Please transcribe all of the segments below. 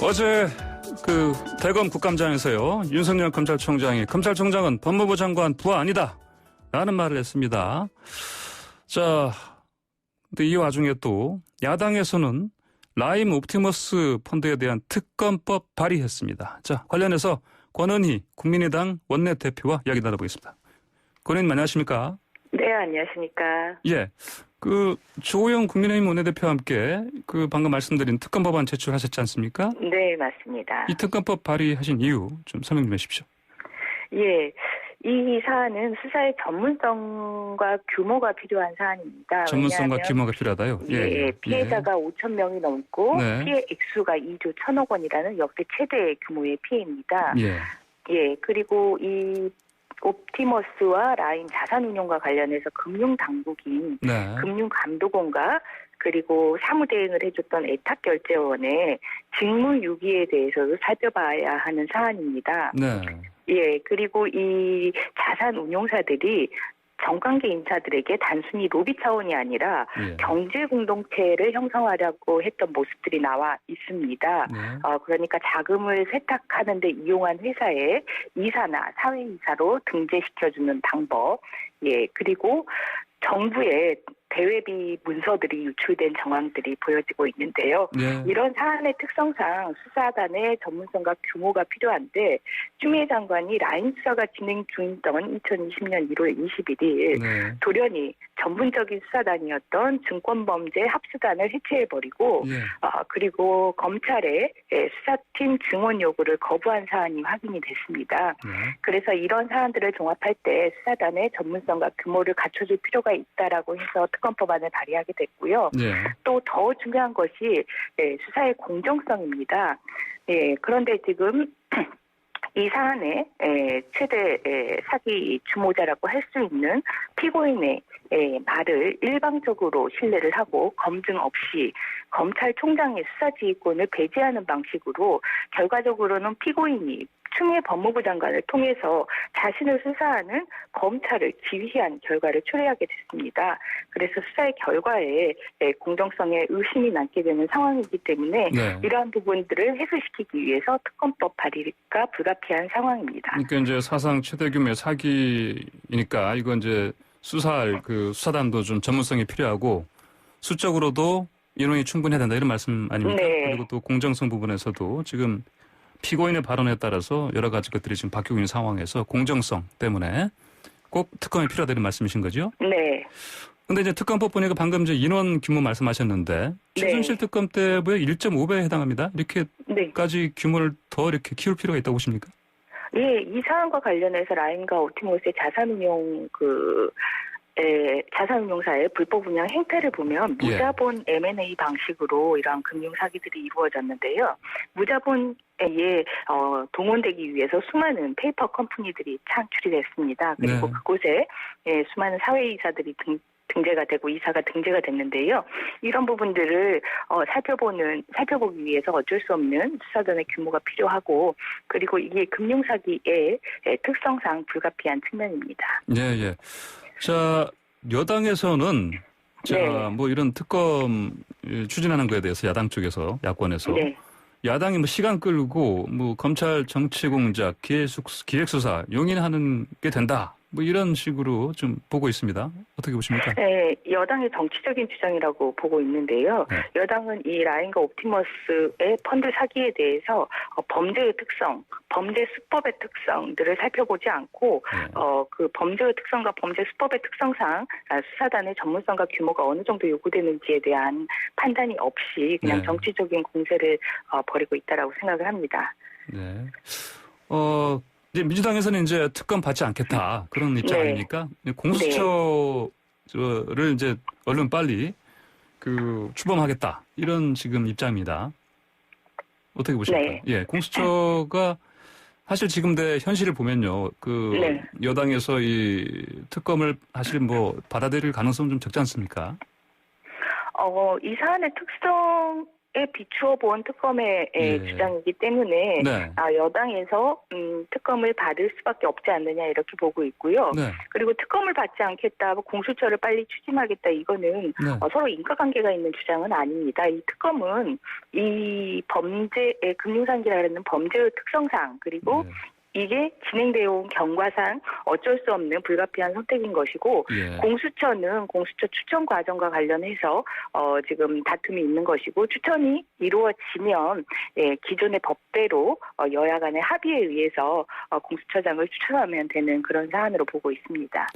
어제 대검 국감장에서요, 윤석열 검찰총장이 검찰총장은 법무부 장관 부하 아니다 라는 말을 했습니다. 자, 근데 이 와중에 또 야당에서는 라임 옵티머스 펀드에 대한 특검법 발의했습니다. 자, 관련해서 권은희 국민의당 원내대표와 이야기 나눠보겠습니다. 권은희 안녕하십니까? 네, 안녕하십니까? 예. 조호영 국민의힘 원내대표와 함께 방금 말씀드린 특검법안 제출하셨지 않습니까? 네, 맞습니다. 이 특검법 발의하신 이유 좀 설명 좀 해주십시오. 예. 이 사안은 수사의 전문성과 규모가 필요한 사안입니다. 전문성과 규모가 필요하다요? 예. 피해자가 5천 명이 넘고 네. 피해 액수가 2조 1천억 원이라는 역대 최대 규모의 피해입니다. 예. 그리고 이 옵티머스와 라임 자산운용과 관련해서 금융당국인 네. 금융감독원과 그리고 사무대행을 해줬던 애탁결제원의 직무유기에 대해서도 살펴봐야 하는 사안입니다. 네. 예, 그리고 이 자산운용사들이 정관계 인사들에게 단순히 로비 차원이 아니라 경제 공동체를 형성하려고 했던 모습들이 나와 있습니다. 네. 그러니까 자금을 세탁하는 데 이용한 회사의 이사나 사회이사로 등재시켜주는 방법. 예, 그리고 정부의 대외비 문서들이 유출된 정황들이 보여지고 있는데요. 네. 이런 사안의 특성상 수사단의 전문성과 규모가 필요한데 추미애 장관이 라임 수사가 진행 중이던 2020년 1월 21일 네. 돌연히 전문적인 수사단이었던 증권범죄 합수단을 해체해버리고 그리고 검찰의 수사팀 증원 요구를 거부한 사안이 확인이 됐습니다. 그래서 이런 사안들을 종합할 때 수사단의 전문성과 규모를 갖춰줄 필요가 있다라고 해서 특검법안을 발의하게 됐고요. 또 더 중요한 것이 수사의 공정성입니다. 그런데 지금 이 사안의 최대 사기 주모자라고 할 수 있는 피고인의 말을 일방적으로 신뢰를 하고 검증 없이 검찰총장의 수사지휘권을 배제하는 방식으로 결과적으로는 피고인이 추미애 법무부 장관을 통해서 자신을 수사하는 검찰을 지휘한 결과를 초래하게 됐습니다. 그래서 수사의 결과에 공정성에 의심이 남게 되는 상황이기 때문에 이러한 부분들을 해소시키기 위해서 특검법 발의가 불가피한 상황입니다. 그러니까 이제 사상 최대 규모의 사기이니까 이건 이제 수사할 수사단도 좀 전문성이 필요하고 수적으로도 인원이 충분해야 된다 이런 말씀 아닙니까? 네. 그리고 또 공정성 부분에서도 지금 피고인의 발언에 따라서 여러 가지 것들이 지금 바뀌고 있는 상황에서 공정성 때문에 꼭 특검이 필요하다는 말씀이신 거죠? 네. 근데 이제 특검법 보니까 방금 이제 인원 규모 말씀하셨는데 최순실 특검 때보다 1.5배에 해당합니다. 이렇게까지 규모를 더 이렇게 키울 필요가 있다고 보십니까? 예, 이 사안과 관련해서 라임과 옵티머스의 자산운용사의 불법 운영 행태를 보면 무자본 M&A 방식으로 이러한 금융 사기들이 이루어졌는데요. 무자본에 동원되기 위해서 수많은 페이퍼 컴퍼니들이 창출이 됐습니다. 그리고 그곳에 수많은 사회이사들이 등재가 되고 이사가 등재가 됐는데요. 이런 부분들을 살펴보기 위해서 어쩔 수 없는 수사단의 규모가 필요하고 그리고 이게 금융사기의 특성상 불가피한 측면입니다. 예. 자, 여당에서는 이런 특검 추진하는 거에 대해서 야당 쪽에서 야권에서 야당이 시간 끌고 검찰 정치 공작, 기획수사 용인하는 게 된다. 이런 식으로 좀 보고 있습니다. 어떻게 보십니까? 네, 여당의 정치적인 주장이라고 보고 있는데요. 여당은 이 라임과 옵티머스의 펀드 사기에 대해서 범죄의 특성, 범죄 수법의 특성들을 살펴보지 않고 그 범죄의 특성과 범죄 수법의 특성상 수사단의 전문성과 규모가 어느 정도 요구되는지에 대한 판단이 없이 그냥 정치적인 공세를 벌이고 있다라고 생각을 합니다. 네. 이제 민주당에서는 이제 특검 받지 않겠다 그런 입장 아닙니까? 공수처를 이제 얼른 빨리 출범하겠다 이런 지금 입장입니다. 어떻게 보십니까? 공수처가 사실 지금 현실을 보면요, 여당에서 이 특검을 사실 받아들일 가능성은 좀 적지 않습니까? 이 사안의 특성 비추어 본 특검의 주장이기 때문에 네. 여당에서 특검을 받을 수밖에 없지 않느냐 이렇게 보고 있고요. 네. 그리고 특검을 받지 않겠다, 공수처를 빨리 추진하겠다, 이거는 네. 서로 인과관계가 있는 주장은 아닙니다. 이 특검은 이 금융상기라는 범죄의 특성상, 그리고 네. 이게 진행되어 온 경과상 어쩔 수 없는 불가피한 선택인 것이고, 예. 공수처는 공수처 추천 과정과 관련해서 지금 다툼이 있는 것이고, 추천이 이루어지면 기존의 법대로 여야 간의 합의에 의해서 공수처장을 추천하면 되는 그런 사안으로 보고 있습니다.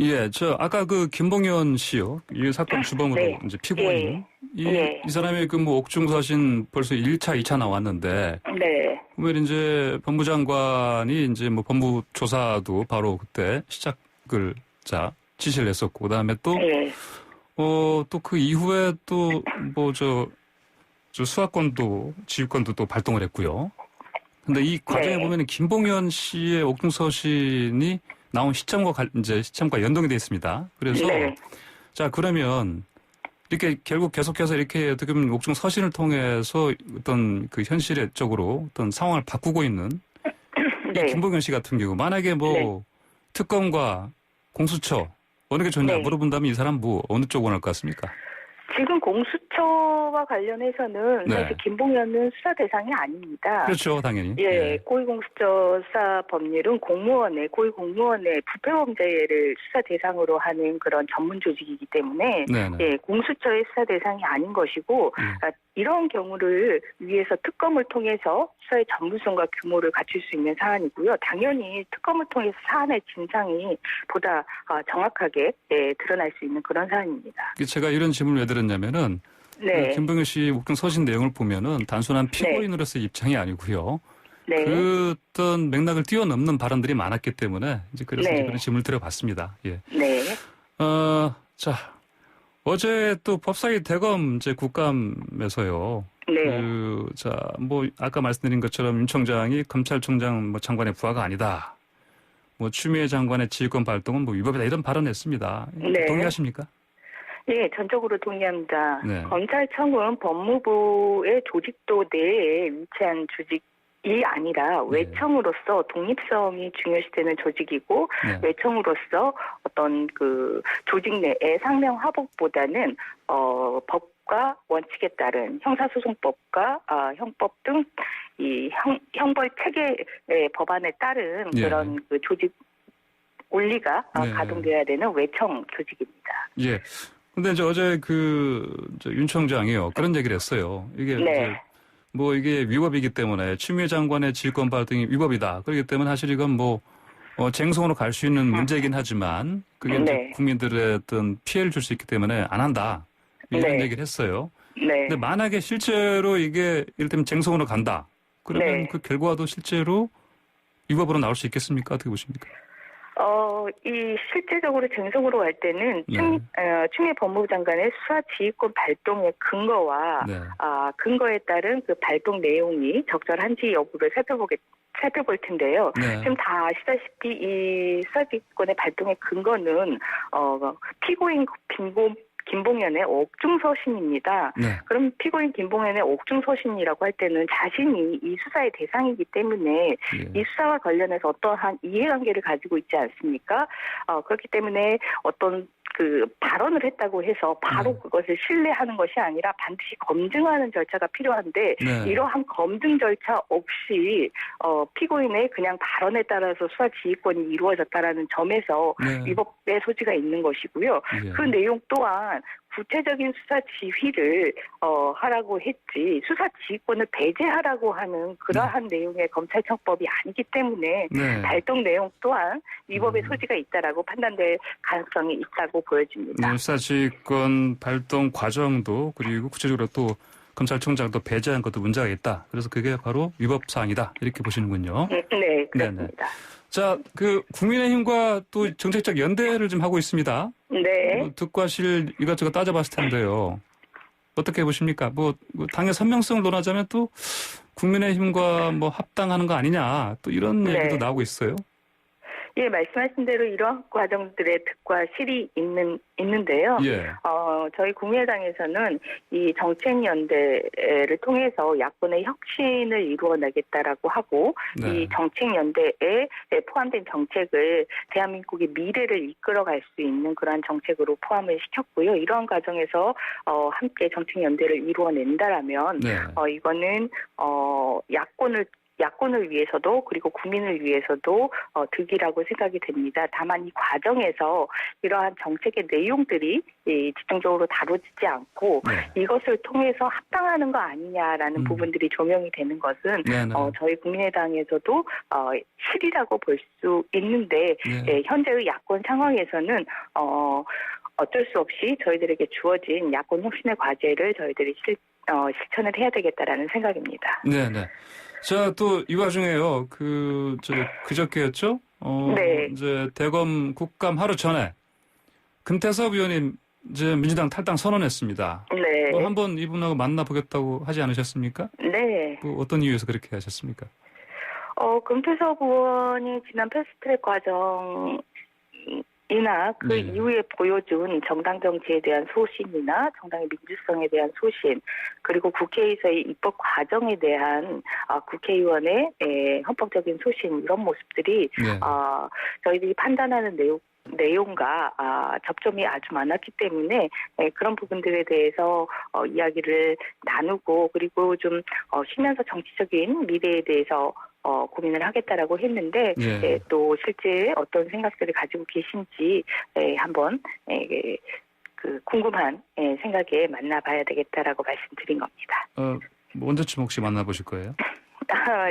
예, 아까 그 김봉현 씨요. 이 사건 주범으로 네. 이제 피고인. 예. 이 사람이 옥중서신 벌써 1차, 2차 나왔는데. 네. 그러면 이제 법무장관이 이제 법무 조사도 바로 그때 시작을 지시를 했었고, 그 다음에 또, 또 그 이후에 또 수사권도, 지휘권도 또 발동을 했고요. 근데 이 과정에 보면은 김봉현 씨의 옥중서신이 나온 시점과 연동이 되어 있습니다. 그래서 자, 그러면 이렇게 결국 계속해서 이렇게 어떻게 보면 옥중서신을 통해서 어떤 그 현실적으로 어떤 상황을 바꾸고 있는 이 김봉현 씨 같은 경우, 만약에 특검과 공수처 어느 게 좋냐 물어본다면 이 사람 어느 쪽 원할 것 같습니까? 지금 공수처와 관련해서는 사실 김봉현은 수사 대상이 아닙니다. 그렇죠, 당연히. 고위공수처 수사 법률은 고위공무원의 부패범죄를 수사 대상으로 하는 그런 전문 조직이기 때문에 공수처의 수사 대상이 아닌 것이고, 이런 경우를 위해서 특검을 통해서 수사의 전문성과 규모를 갖출 수 있는 사안이고요. 당연히 특검을 통해서 사안의 진상이 보다 정확하게 드러날 수 있는 그런 사안입니다. 제가 이런 질문을 왜 드렸냐면은 김봉현 씨 옥중서신 내용을 보면은 단순한 피고인으로서의 입장이 아니고요. 그 어떤 맥락을 뛰어넘는 발언들이 많았기 때문에 그래서 그런 질문을 드려봤습니다. 예. 어제 또 법사위 대검 국감에서요. 아까 말씀드린 것처럼 윤 청장이 검찰총장 장관의 부하가 아니다. 추미애 장관의 지휘권 발동은 위법이다, 이런 발언했습니다. 동의하십니까? 네, 전적으로 동의합니다. 검찰청은 법무부의 조직도 내에 위치한 조직이 아니라 외청으로서 독립성이 중요시되는 조직이고, 외청으로서 어떤 그 조직 내의 상명하복보다는 법과 원칙에 따른 형사소송법과 형법 등 이 형벌 체계 법안에 따른 그런 그 조직 원리가 가동돼야 되는 외청 조직입니다. 예. 근데 어제 윤 청장이요, 그런 얘기를 했어요. 이게 이게 위법이기 때문에 추미애 장관의 지휘권 발동이 위법이다. 그렇기 때문에 사실 이건 쟁송으로 갈 수 있는 문제이긴 하지만 그게 국민들의 어떤 피해를 줄 수 있기 때문에 안 한다. 이런 얘기를 했어요. 근데 만약에 실제로 이게 이를테면 쟁송으로 간다. 그러면 그 결과도 실제로 위법으로 나올 수 있겠습니까? 어떻게 보십니까? 이 실제적으로 쟁송으로 갈 때는 추미애 법무부 장관의 수사 지휘권 발동의 근거와 근거에 따른 그 발동 내용이 적절한지 여부를 살펴볼 텐데요. 지금 다 아시다시피 이 수사 지휘권의 발동의 근거는 피고인 김봉현의 옥중서신입니다. 그럼 피고인 김봉현의 옥중서신이라고 할 때는 자신이 이 수사의 대상이기 때문에 이 수사와 관련해서 어떠한 이해관계를 가지고 있지 않습니까? 그렇기 때문에 어떤 그 발언을 했다고 해서 바로 그것을 신뢰하는 것이 아니라 반드시 검증하는 절차가 필요한데 이러한 검증 절차 없이 피고인의 그냥 발언에 따라서 수사 지휘권이 이루어졌다라는 점에서 위법의 소지가 있는 것이고요. 그 내용 또한 구체적인 수사 지휘를 하라고 했지 수사 지휘권을 배제하라고 하는 그러한 내용의 검찰청법이 아니기 때문에 발동 내용 또한 위법의 소지가 있다라고 판단될 가능성이 있다고 보여집니다. 수사 지휘권 발동 과정도 그리고 구체적으로 또 검찰총장도 배제한 것도 문제가 있다. 그래서 그게 바로 위법 사항이다. 이렇게 보시는군요. 네, 그렇습니다. 자, 국민의힘과 또 정책적 연대를 좀 하고 있습니다. 득과 실 이것저것 따져봤을 텐데요. 어떻게 보십니까? 당의 선명성을 논하자면 또 국민의힘과 합당하는 거 아니냐. 또 이런 얘기도 나오고 있어요. 예, 말씀하신 대로 이러한 과정들의 득과 실이 있는데요. 예. 저희 국민의당에서는 이 정책연대를 통해서 야권의 혁신을 이루어내겠다라고 하고 네. 이 정책연대에 포함된 정책을 대한민국의 미래를 이끌어갈 수 있는 그러한 정책으로 포함을 시켰고요. 이러한 과정에서 함께 정책연대를 이루어낸다라면 네. 이거는 야권을 위해서도 그리고 국민을 위해서도 득이라고 생각이 됩니다. 다만 이 과정에서 이러한 정책의 내용들이 집중적으로 다뤄지지 않고 네. 이것을 통해서 합당하는 거 아니냐라는 부분들이 조명이 되는 것은 저희 국민의당에서도 실이라고 볼 수 있는데 네. 현재의 야권 상황에서는 어쩔 수 없이 저희들에게 주어진 야권 혁신의 과제를 저희들이 실천을 해야 되겠다라는 생각입니다. 네. 자, 또 이 와중에요. 그저께였죠? 네. 이제 대검 국감 하루 전에 금태섭 의원님 이제 민주당 탈당 선언했습니다. 네. 한번 이분하고 만나보겠다고 하지 않으셨습니까? 네. 어떤 이유에서 그렇게 하셨습니까? 금태섭 의원이 지난 패스트트랙 과정 이나 그 네. 이후에 보여준 정당 정치에 대한 소신이나 정당의 민주성에 대한 소신, 그리고 국회에서의 입법 과정에 대한 국회의원의 헌법적인 소신, 이런 모습들이 네. 저희들이 판단하는 내용과 접점이 아주 많았기 때문에 그런 부분들에 대해서 이야기를 나누고, 그리고 좀 쉬면서 정치적인 미래에 대해서 고민을 하겠다라고 했는데 또 실제 어떤 생각들을 가지고 계신지 한번 궁금한 생각에 만나봐야 되겠다라고 말씀드린 겁니다. 언제쯤 혹시 만나보실 거예요?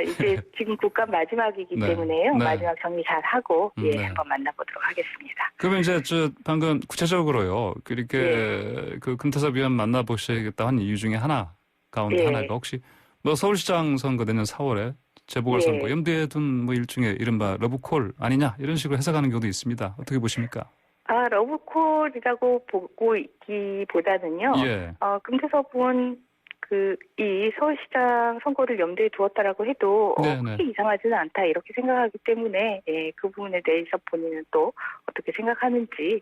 이제 지금 국감 마지막이기 때문에요. 마지막 정리 잘 하고 한번 만나보도록 하겠습니다. 그러면 이제 방금 구체적으로요. 그렇게 그 금태섭 의원 만나보셔야겠다 한 이유 중에 가운데 하나가 혹시 서울시장 선거 내년 4월에 재보궐선거 염두에 둔 일종의 이른바 러브콜 아니냐 이런 식으로 해석하는 경우도 있습니다. 어떻게 보십니까? 러브콜이라고 보고 있기보다는요. 금태섭 의원 이 서울시장 선거를 염두에 두었다라고 해도 크게 이상하지는 않다 이렇게 생각하기 때문에 그 부분에 대해서 본인은 또 어떻게 생각하는지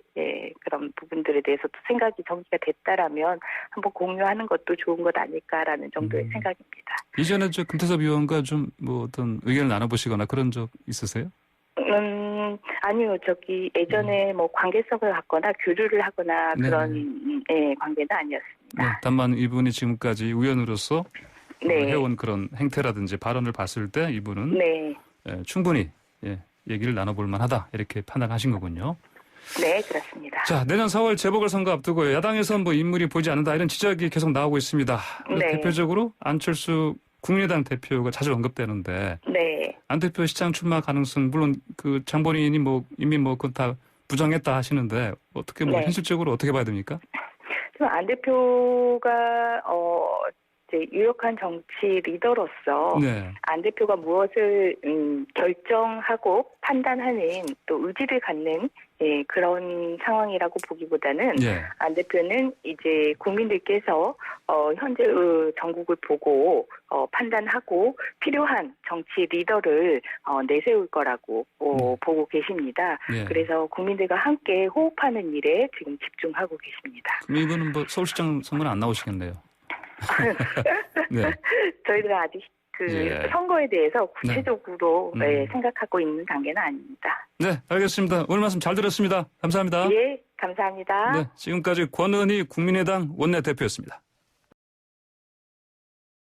그런 부분들에 대해서 또 생각이 정리가 됐다라면 한번 공유하는 것도 좋은 것 아닐까라는 정도의 생각입니다. 이전에 금태섭 의원과 좀 어떤 의견을 나눠보시거나 그런 적 있으세요? 아니요. 예전에 관계성을 갖거나 교류를 하거나 그런 관계는 아니었습니다. 다만 이분이 지금까지 의원으로서 해온 그런 행태라든지 발언을 봤을 때 이분은 충분히 얘기를 나눠볼 만하다 이렇게 판단하신 거군요. 네, 그렇습니다. 자, 내년 4월 재보궐선거 앞두고 야당에서 인물이 보이지 않는다 이런 지적이 계속 나오고 있습니다. 대표적으로 안철수 국민의당 대표가 자주 언급되는데 안 대표 시장 출마 가능성 물론 그 장본인이 이미 그건 다 부정했다 하시는데 어떻게 현실적으로 어떻게 봐야 됩니까? 안 대표가 유력한 정치 리더로서 안 대표가 무엇을 결정하고 판단하는 또 의지를 갖는 그런 상황이라고 보기보다는 안 대표는 이제 국민들께서 현재의 정국을 보고 판단하고 필요한 정치 리더를 내세울 거라고 보고 계십니다. 그래서 국민들과 함께 호흡하는 일에 지금 집중하고 계십니다. 그럼 이분은 서울시장 선거는 안 나오시겠네요. 저희들은 아직 선거에 대해서 구체적으로 생각하고 있는 단계는 아닙니다. 네, 알겠습니다. 오늘 말씀 잘 들었습니다. 감사합니다. 예, 감사합니다. 지금까지 권은희 국민의당 원내대표였습니다.